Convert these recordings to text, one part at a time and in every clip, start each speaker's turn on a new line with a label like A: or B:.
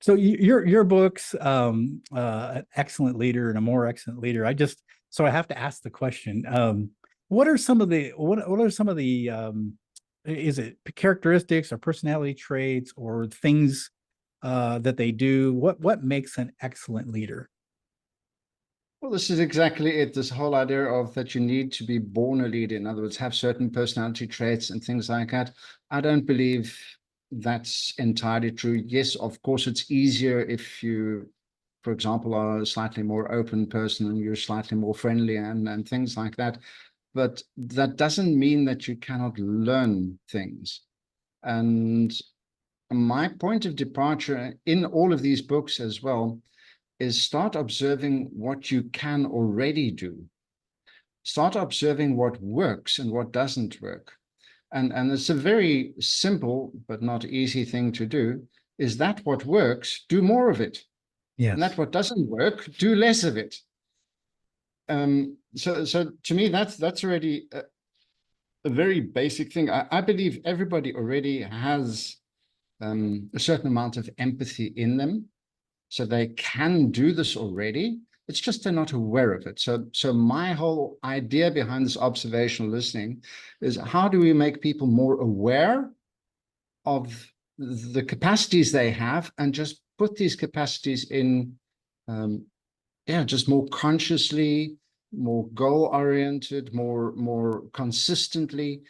A: So your books, An Excellent Leader and A More Excellent Leader. So I have to ask the question, what are some of the, what are some of the, is it characteristics or personality traits or things that they do? What makes an excellent leader?
B: Well, this is exactly it. This whole idea of that you need to be born a leader, in other words, have certain personality traits and things like that. I don't believe that's entirely true. Yes, of course, it's easier if you, for example, are a slightly more open person and you're slightly more friendly and things like that. But that doesn't mean that you cannot learn things. And my point of departure in all of these books as well is start observing what you can already do. Start observing what works and what doesn't work. And it's a very simple but not easy thing to do. Is that what works? Do more of it. And that
A: Yes.
B: what doesn't work, do less of it. So to me, that's already a very basic thing. I believe everybody already has a certain amount of empathy in them. So they can do this already. It's just they're not aware of it. So my whole idea behind this observational listening is how do we make people more aware of the capacities they have and just put these capacities in, just more consciously, more goal-oriented, more consistently.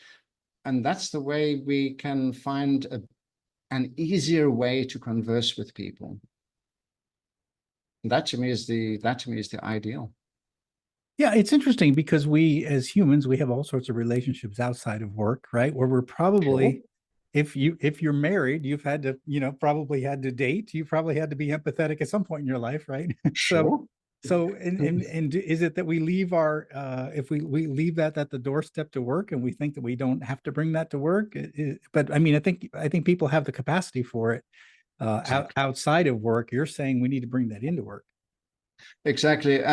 B: And that's the way we can find an easier way to converse with people. That to me is the ideal.
A: Yeah, it's interesting because we as humans, we have all sorts of relationships outside of work, right? Where we're
B: Sure.
A: probably, if you're married, you've had to, probably had to date, you probably had to be empathetic at some point in your life, right? So
B: Sure.
A: and is it that we leave our if we leave that at the doorstep to work and we think that we don't have to bring that to work? But I mean, I think people have the capacity for it
B: Exactly.
A: outside of work. You're saying we need to bring that into work.
B: Exactly.